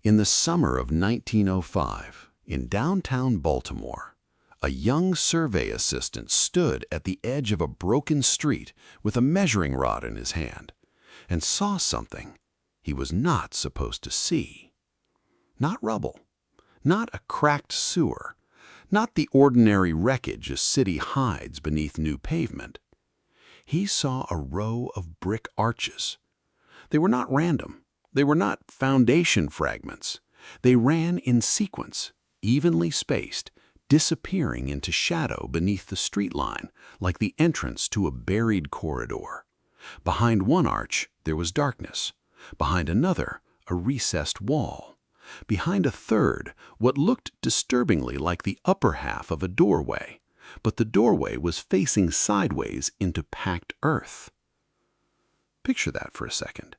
In the summer of 1905, in downtown Baltimore, a young survey assistant stood at the edge of a broken street with a measuring rod in his hand and saw something he was not supposed to see. Not rubble, not a cracked sewer, not the ordinary wreckage a city hides beneath new pavement. He saw a row of brick arches. They were not random. They were not foundation fragments. They ran in sequence, evenly spaced, disappearing into shadow beneath the street line, like the entrance to a buried corridor. Behind one arch, there was darkness. Behind another, a recessed wall. Behind a third, what looked disturbingly like the upper half of a doorway, but the doorway was facing sideways into packed earth. Picture that for a second.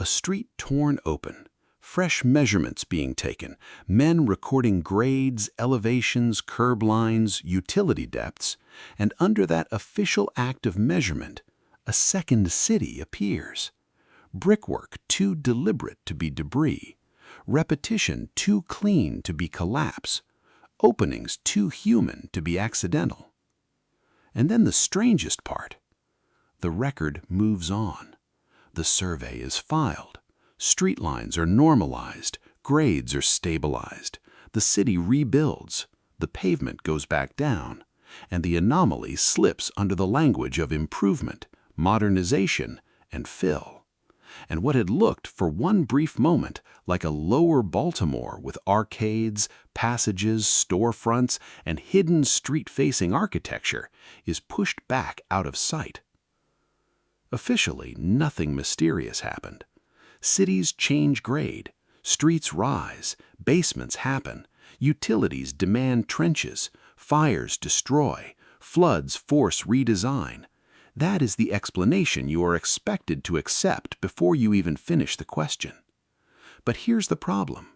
A street torn open, fresh measurements being taken, men recording grades, elevations, curb lines, utility depths, and under that official act of measurement, a second city appears. Brickwork too deliberate to be debris, repetition too clean to be collapse, openings too human to be accidental. And then the strangest part. The record moves on. The survey is filed. Street lines are normalized. Grades are stabilized. The city rebuilds. The pavement goes back down. And the anomaly slips under the language of improvement, modernization, and fill. And what had looked for one brief moment like a lower Baltimore with arcades, passages, storefronts, and hidden street-facing architecture is pushed back out of sight. Officially, nothing mysterious happened. Cities change grade, streets rise, basements happen, utilities demand trenches, fires destroy, floods force redesign. That is the explanation you are expected to accept before you even finish the question. But here's the problem.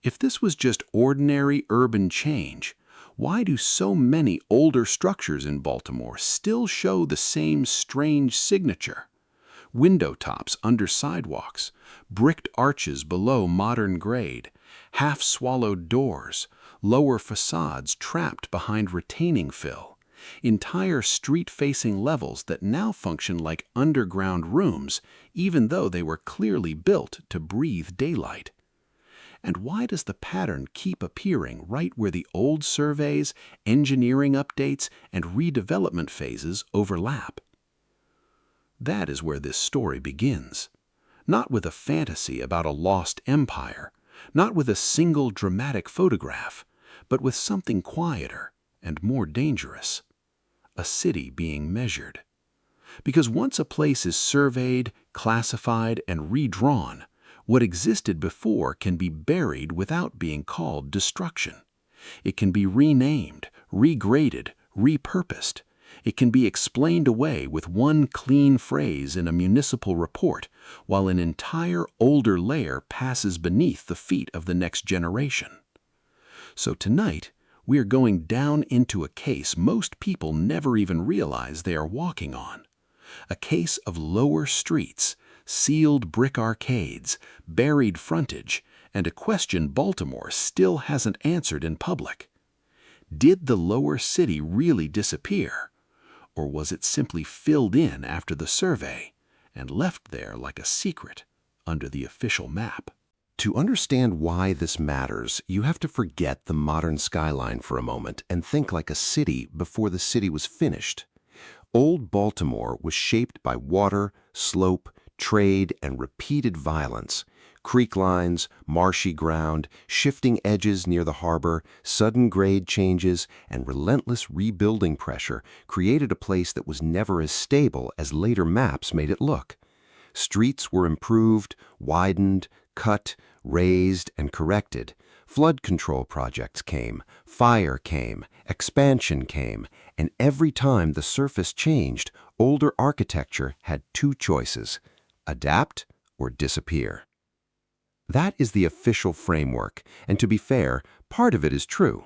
If this was just ordinary urban change, why do so many older structures in Baltimore still show the same strange signature? Window tops under sidewalks, bricked arches below modern grade, half-swallowed doors, lower facades trapped behind retaining fill, entire street-facing levels that now function like underground rooms, even though they were clearly built to breathe daylight. And why does the pattern keep appearing right where the old surveys, engineering updates, and redevelopment phases overlap? That is where this story begins. Not with a fantasy about a lost empire, not with a single dramatic photograph, but with something quieter and more dangerous. A city being measured. Because once a place is surveyed, classified, and redrawn, what existed before can be buried without being called destruction. It can be renamed, regraded, repurposed. It can be explained away with one clean phrase in a municipal report, while an entire older layer passes beneath the feet of the next generation. So tonight, we are going down into a case most people never even realize they are walking on. A case of lower streets, sealed brick arcades, buried frontage, and a question Baltimore still hasn't answered in public. Did the lower city really disappear? Or was it simply filled in after the survey and left there like a secret under the official map? To understand why this matters, you have to forget the modern skyline for a moment and think like a city before the city was finished. Old Baltimore was shaped by water, slope, trade, and repeated violence. Creek lines, marshy ground, shifting edges near the harbor, sudden grade changes, and relentless rebuilding pressure created a place that was never as stable as later maps made it look. Streets were improved, widened, cut, raised, and corrected. Flood control projects came, fire came, expansion came, and every time the surface changed, older architecture had two choices: adapt or disappear. That is the official framework, and to be fair, part of it is true.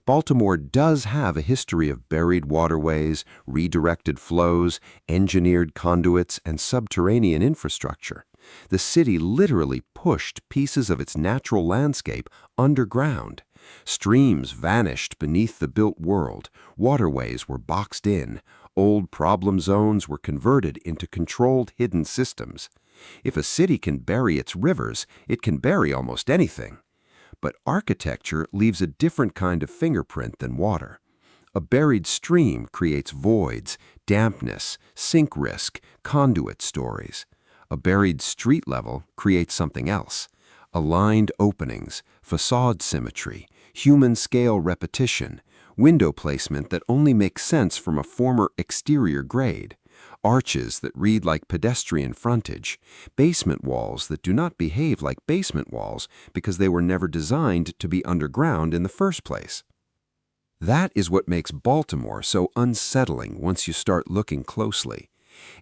Baltimore does have a history of buried waterways, redirected flows, engineered conduits, and subterranean infrastructure. The city literally pushed pieces of its natural landscape underground. Streams vanished beneath the built world, waterways were boxed in, old problem zones were converted into controlled hidden systems. If a city can bury its rivers, it can bury almost anything. But architecture leaves a different kind of fingerprint than water. A buried stream creates voids, dampness, sink risk, conduit stories. A buried street level creates something else. Aligned openings, facade symmetry, human-scale repetition, window placement that only makes sense from a former exterior grade, arches that read like pedestrian frontage, basement walls that do not behave like basement walls because they were never designed to be underground in the first place. That is what makes Baltimore so unsettling once you start looking closely.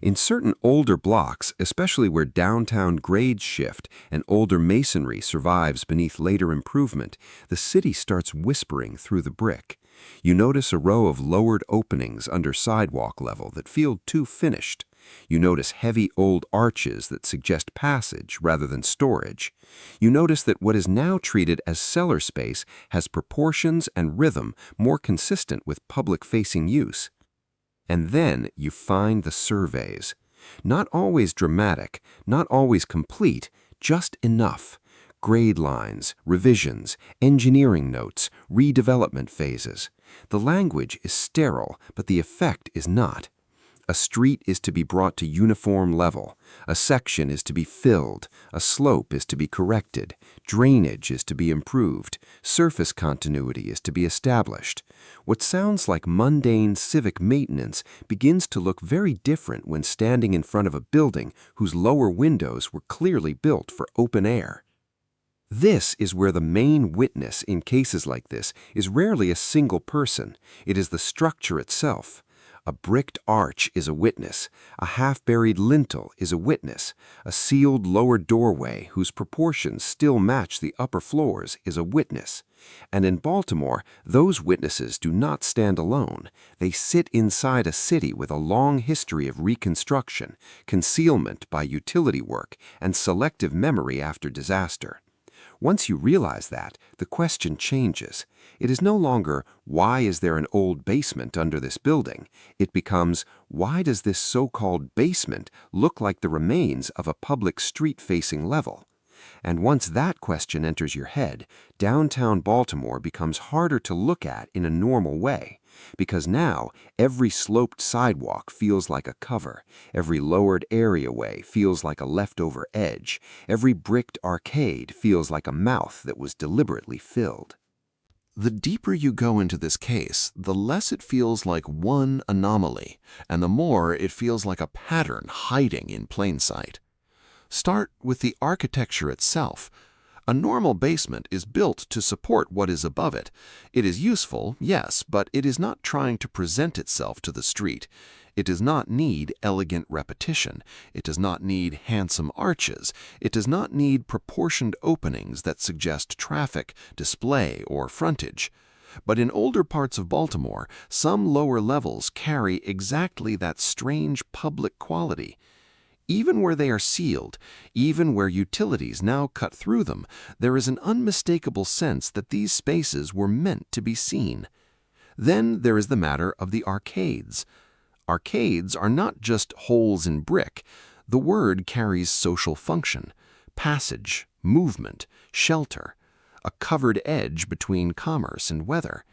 In certain older blocks, especially where downtown grades shift and older masonry survives beneath later improvement, the city starts whispering through the brick. You notice a row of lowered openings under sidewalk level that feel too finished. You notice heavy old arches that suggest passage rather than storage. You notice that what is now treated as cellar space has proportions and rhythm more consistent with public-facing use. And then you find the surveys. Not always dramatic, not always complete, just enough. Grade lines, revisions, engineering notes, redevelopment phases. The language is sterile, but the effect is not. A street is to be brought to uniform level. A section is to be filled. A slope is to be corrected. Drainage is to be improved. Surface continuity is to be established. What sounds like mundane civic maintenance begins to look very different when standing in front of a building whose lower windows were clearly built for open air. This is where the main witness in cases like this is rarely a single person. It is the structure itself. A bricked arch is a witness. A half-buried lintel is a witness. A sealed lower doorway whose proportions still match the upper floors is a witness. And in Baltimore, those witnesses do not stand alone. They sit inside a city with a long history of reconstruction, concealment by utility work, and selective memory after disaster. Once you realize that, the question changes. It is no longer, why is there an old basement under this building? It becomes, why does this so-called basement look like the remains of a public street-facing level? And once that question enters your head, downtown Baltimore becomes harder to look at in a normal way. Because now, every sloped sidewalk feels like a cover, every lowered areaway feels like a leftover edge, every bricked arcade feels like a mouth that was deliberately filled. The deeper you go into this case, the less it feels like one anomaly, and the more it feels like a pattern hiding in plain sight. Start with the architecture itself. A normal basement is built to support what is above it. It is useful, yes, but it is not trying to present itself to the street. It does not need elegant repetition. It does not need handsome arches. It does not need proportioned openings that suggest traffic, display, or frontage. But in older parts of Baltimore, some lower levels carry exactly that strange public quality. Even where they are sealed, even where utilities now cut through them, there is an unmistakable sense that these spaces were meant to be seen. Then there is the matter of the arcades. Arcades are not just holes in brick. The word carries social function, passage, movement, shelter, a covered edge between commerce and weather.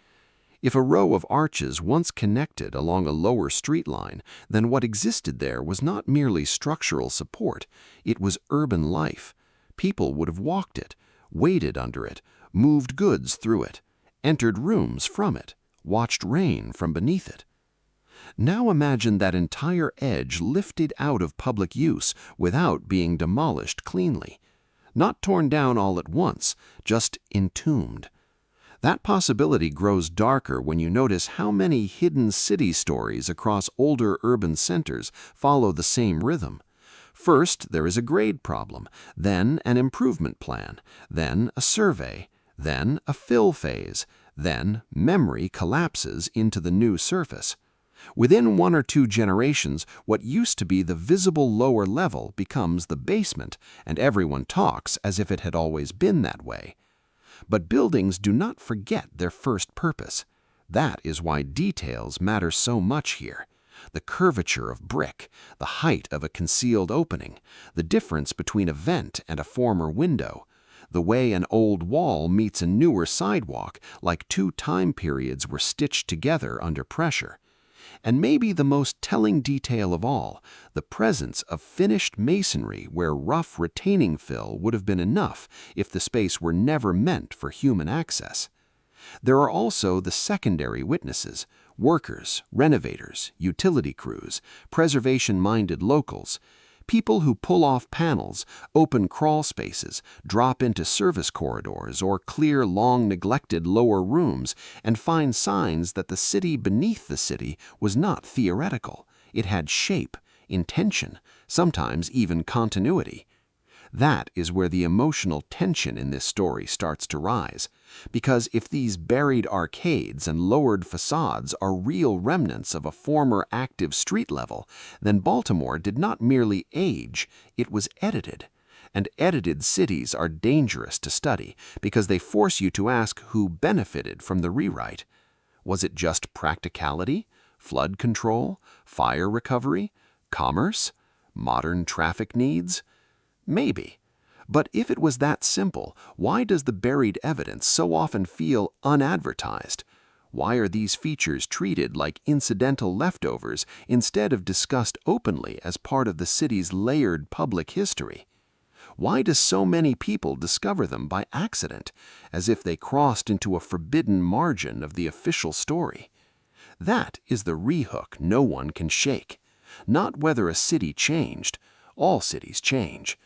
If a row of arches once connected along a lower street line, then what existed there was not merely structural support, it was urban life. People would have walked it, waited under it, moved goods through it, entered rooms from it, watched rain from beneath it. Now imagine that entire edge lifted out of public use without being demolished cleanly. Not torn down all at once, just entombed. That possibility grows darker when you notice how many hidden city stories across older urban centers follow the same rhythm. First, there is a grade problem, then an improvement plan, then a survey, then a fill phase, then memory collapses into the new surface. Within 1 or 2 generations, what used to be the visible lower level becomes the basement, and everyone talks as if it had always been that way. But buildings do not forget their first purpose. That is why details matter so much here. The curvature of brick, the height of a concealed opening, the difference between a vent and a former window, the way an old wall meets a newer sidewalk, like 2 time periods were stitched together under pressure. And maybe the most telling detail of all, the presence of finished masonry where rough retaining fill would have been enough if the space were never meant for human access. There are also the secondary witnesses: workers, renovators, utility crews, preservation-minded locals, people who pull off panels, open crawl spaces, drop into service corridors, or clear long-neglected lower rooms and find signs that the city beneath the city was not theoretical. It had shape, intention, sometimes even continuity. That is where the emotional tension in this story starts to rise, because if these buried arcades and lowered facades are real remnants of a former active street level, then Baltimore did not merely age, it was edited. And edited cities are dangerous to study because they force you to ask who benefited from the rewrite. Was it just practicality, flood control, fire recovery, commerce, modern traffic needs? Maybe. But if it was that simple, why does the buried evidence so often feel unadvertised? Why are these features treated like incidental leftovers instead of discussed openly as part of the city's layered public history? Why do so many people discover them by accident, as if they crossed into a forbidden margin of the official story? That is the rehook no one can shake. Not whether a city changed. All cities change.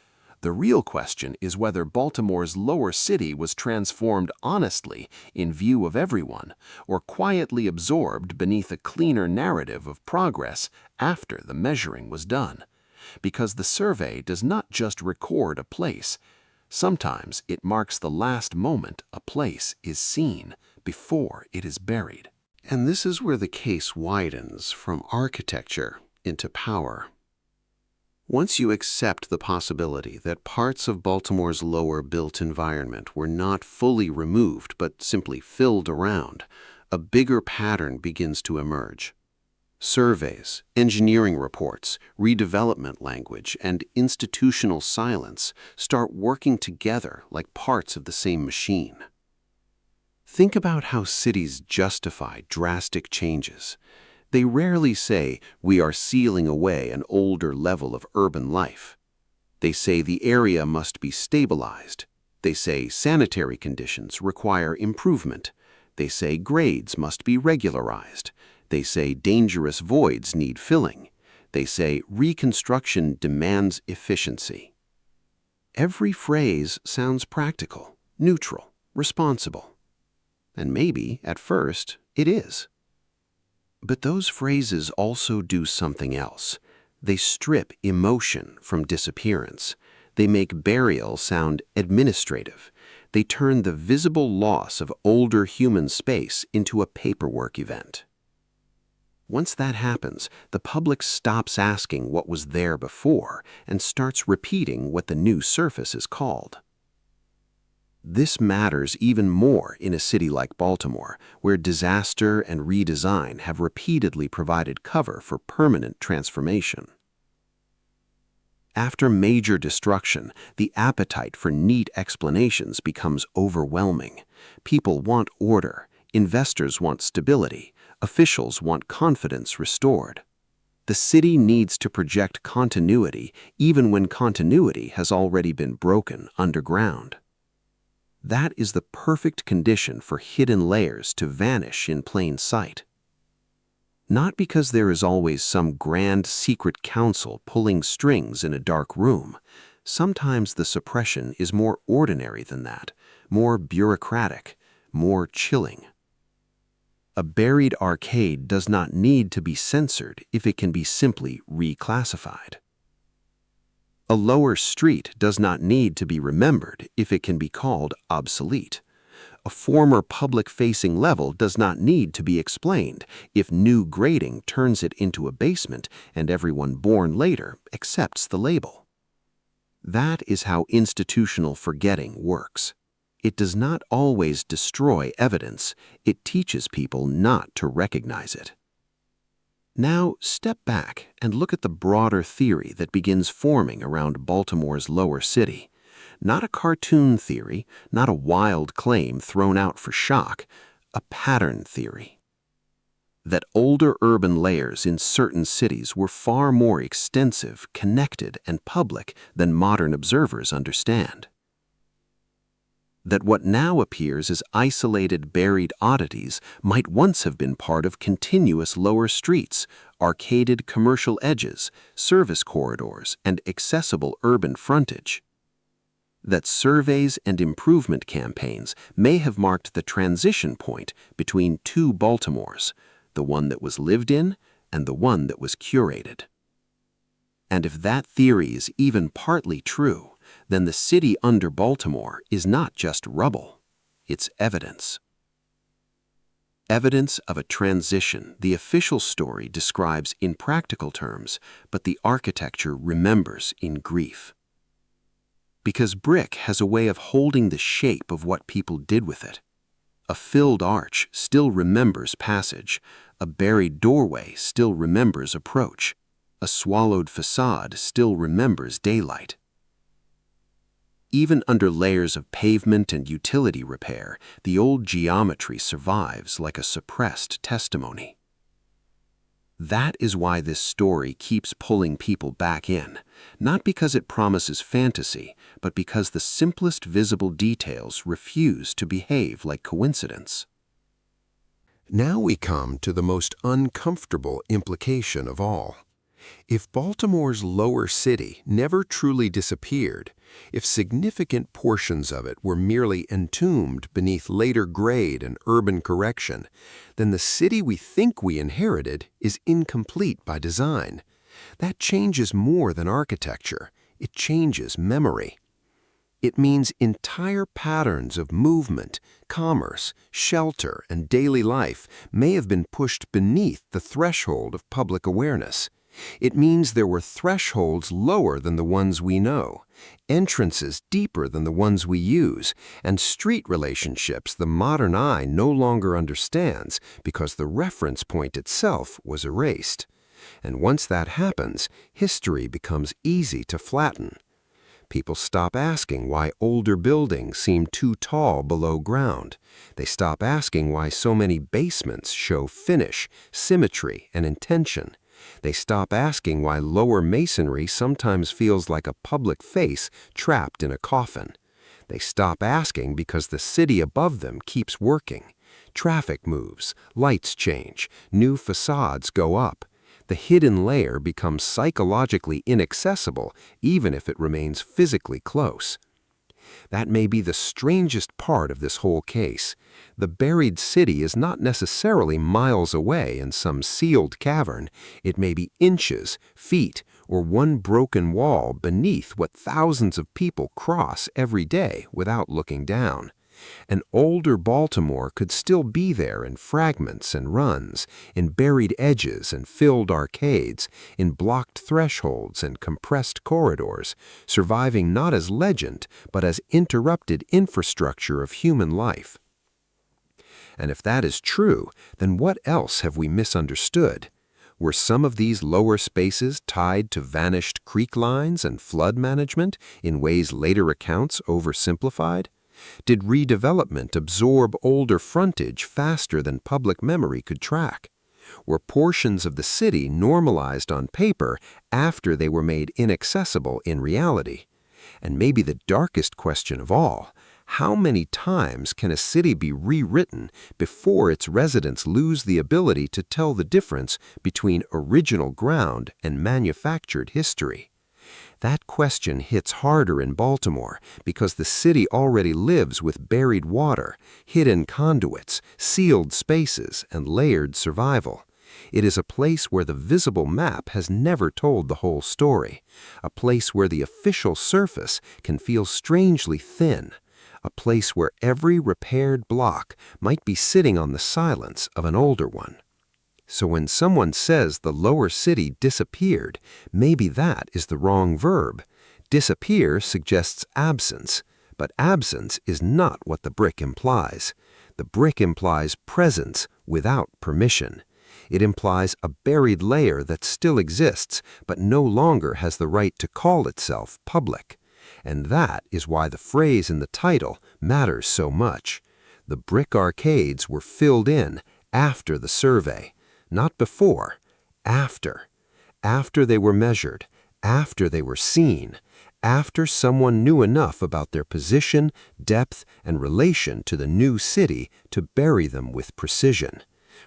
The real question is whether Baltimore's lower city was transformed honestly in view of everyone, or quietly absorbed beneath a cleaner narrative of progress after the measuring was done. Because the survey does not just record a place. Sometimes it marks the last moment a place is seen before it is buried. And this is where the case widens from architecture into power. Once you accept the possibility that parts of Baltimore's lower built environment were not fully removed but simply filled around, a bigger pattern begins to emerge. Surveys, engineering reports, redevelopment language, and institutional silence start working together like parts of the same machine. Think about how cities justify drastic changes. They rarely say, "We are sealing away an older level of urban life." They say the area must be stabilized. They say sanitary conditions require improvement. They say grades must be regularized. They say dangerous voids need filling. They say reconstruction demands efficiency. Every phrase sounds practical, neutral, responsible. And maybe, at first, it is. But those phrases also do something else. They strip emotion from disappearance. They make burial sound administrative. They turn the visible loss of older human space into a paperwork event. Once that happens, the public stops asking what was there before and starts repeating what the new surface is called. This matters even more in a city like Baltimore, where disaster and redesign have repeatedly provided cover for permanent transformation. After major destruction, the appetite for neat explanations becomes overwhelming. People want order, investors want stability, officials want confidence restored. The city needs to project continuity even when continuity has already been broken underground. That is the perfect condition for hidden layers to vanish in plain sight. Not because there is always some grand secret council pulling strings in a dark room. Sometimes the suppression is more ordinary than that, more bureaucratic, more chilling. A buried arcade does not need to be censored if it can be simply reclassified. A lower street does not need to be remembered if it can be called obsolete. A former public-facing level does not need to be explained if new grading turns it into a basement and everyone born later accepts the label. That is how institutional forgetting works. It does not always destroy evidence, it teaches people not to recognize it. Now, step back and look at the broader theory that begins forming around Baltimore's lower city. Not a cartoon theory, not a wild claim thrown out for shock, a pattern theory. That older urban layers in certain cities were far more extensive, connected, and public than modern observers understand. That what now appears as isolated buried oddities might once have been part of continuous lower streets, arcaded commercial edges, service corridors, and accessible urban frontage. That surveys and improvement campaigns may have marked the transition point between two Baltimores, the one that was lived in and the one that was curated. And if that theory is even partly true, then the city under Baltimore is not just rubble, it's evidence. Evidence of a transition the official story describes in practical terms, but the architecture remembers in grief. Because brick has a way of holding the shape of what people did with it. A filled arch still remembers passage, a buried doorway still remembers approach, a swallowed facade still remembers daylight. Even under layers of pavement and utility repair, the old geometry survives like a suppressed testimony. That is why this story keeps pulling people back in, not because it promises fantasy, but because the simplest visible details refuse to behave like coincidence. Now we come to the most uncomfortable implication of all. If Baltimore's lower city never truly disappeared, if significant portions of it were merely entombed beneath later grade and urban correction, then the city we think we inherited is incomplete by design. That changes more than architecture. It changes memory. It means entire patterns of movement, commerce, shelter, and daily life may have been pushed beneath the threshold of public awareness. It means there were thresholds lower than the ones we know, entrances deeper than the ones we use, and street relationships the modern eye no longer understands because the reference point itself was erased. And once that happens, history becomes easy to flatten. People stop asking why older buildings seem too tall below ground. They stop asking why so many basements show finish, symmetry, and intention. They stop asking why lower masonry sometimes feels like a public face trapped in a coffin. They stop asking because the city above them keeps working. Traffic moves, lights change, new facades go up. The hidden layer becomes psychologically inaccessible even if it remains physically close. That may be the strangest part of this whole case. The buried city is not necessarily miles away in some sealed cavern. It may be inches, feet, or one broken wall beneath what thousands of people cross every day without looking down. An older Baltimore could still be there in fragments and runs, in buried edges and filled arcades, in blocked thresholds and compressed corridors, surviving not as legend, but as interrupted infrastructure of human life. And if that is true, then what else have we misunderstood? Were some of these lower spaces tied to vanished creek lines and flood management in ways later accounts oversimplified? Did redevelopment absorb older frontage faster than public memory could track? Were portions of the city normalized on paper after they were made inaccessible in reality? And maybe the darkest question of all, how many times can a city be rewritten before its residents lose the ability to tell the difference between original ground and manufactured history? That question hits harder in Baltimore because the city already lives with buried water, hidden conduits, sealed spaces, and layered survival. It is a place where the visible map has never told the whole story, a place where the official surface can feel strangely thin, a place where every repaired block might be sitting on the silence of an older one. So when someone says the lower city disappeared, maybe that is the wrong verb. Disappear suggests absence, but absence is not what the brick implies. The brick implies presence without permission. It implies a buried layer that still exists, but no longer has the right to call itself public. And that is why the phrase in the title matters so much. The brick arcades were filled in after the survey, not before, after. After they were measured, after they were seen, after someone knew enough about their position, depth, and relation to the new city to bury them with precision.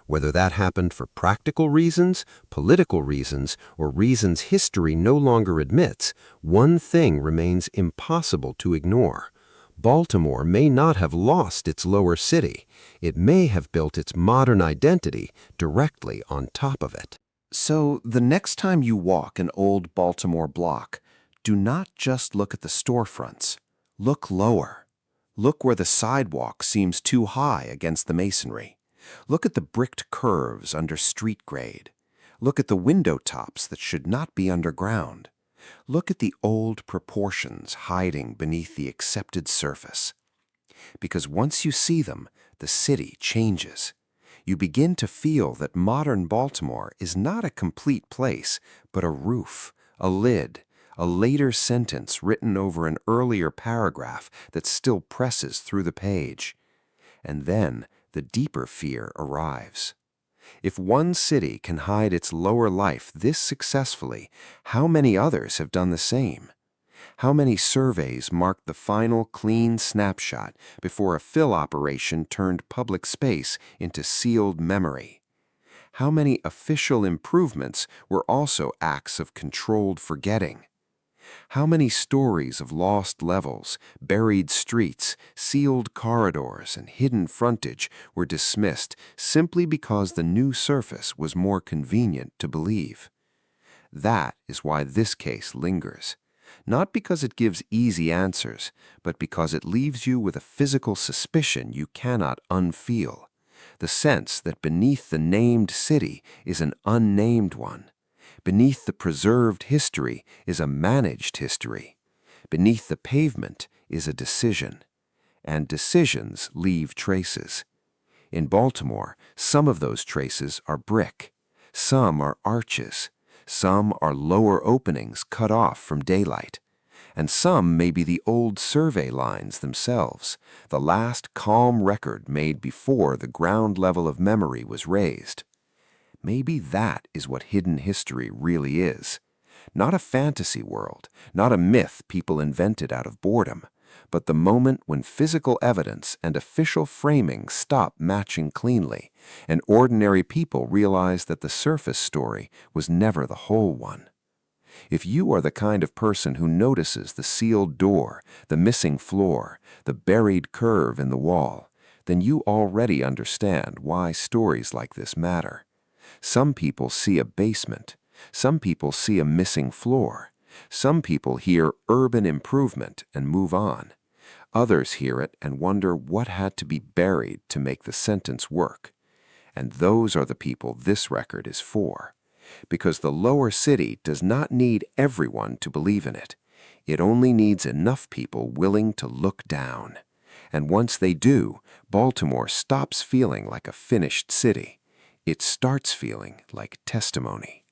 Whether that happened for practical reasons, political reasons, or reasons history no longer admits, one thing remains impossible to ignore. Baltimore may not have lost its lower city. It may have built its modern identity directly on top of it. So the next time you walk an old Baltimore block, do not just look at the storefronts. Look lower. Look where the sidewalk seems too high against the masonry. Look at the bricked curves under street grade. Look at the window tops that should not be underground. Look at the old proportions hiding beneath the accepted surface. Because once you see them, the city changes. You begin to feel that modern Baltimore is not a complete place, but a roof, a lid, a later sentence written over an earlier paragraph that still presses through the page. And then the deeper fear arrives. If one city can hide its lower life this successfully, how many others have done the same? How many surveys marked the final clean snapshot before a fill operation turned public space into sealed memory? How many official improvements were also acts of controlled forgetting? How many stories of lost levels, buried streets, sealed corridors, and hidden frontage were dismissed simply because the new surface was more convenient to believe? That is why this case lingers. Not because it gives easy answers, but because it leaves you with a physical suspicion you cannot unfeel. The sense that beneath the named city is an unnamed one. Beneath the preserved history is a managed history. Beneath the pavement is a decision. And decisions leave traces. In Baltimore, some of those traces are brick. Some are arches. Some are lower openings cut off from daylight. And some may be the old survey lines themselves, the last calm record made before the ground level of memory was raised. Maybe that is what hidden history really is. Not a fantasy world, not a myth people invented out of boredom, but the moment when physical evidence and official framing stop matching cleanly, and ordinary people realize that the surface story was never the whole one. If you are the kind of person who notices the sealed door, the missing floor, the buried curve in the wall, then you already understand why stories like this matter. Some people see a basement. Some people see a missing floor. Some people hear urban improvement and move on. Others hear it and wonder what had to be buried to make the sentence work. And those are the people this record is for. Because the lower city does not need everyone to believe in it. It only needs enough people willing to look down. And once they do, Baltimore stops feeling like a finished city. It starts feeling like testimony.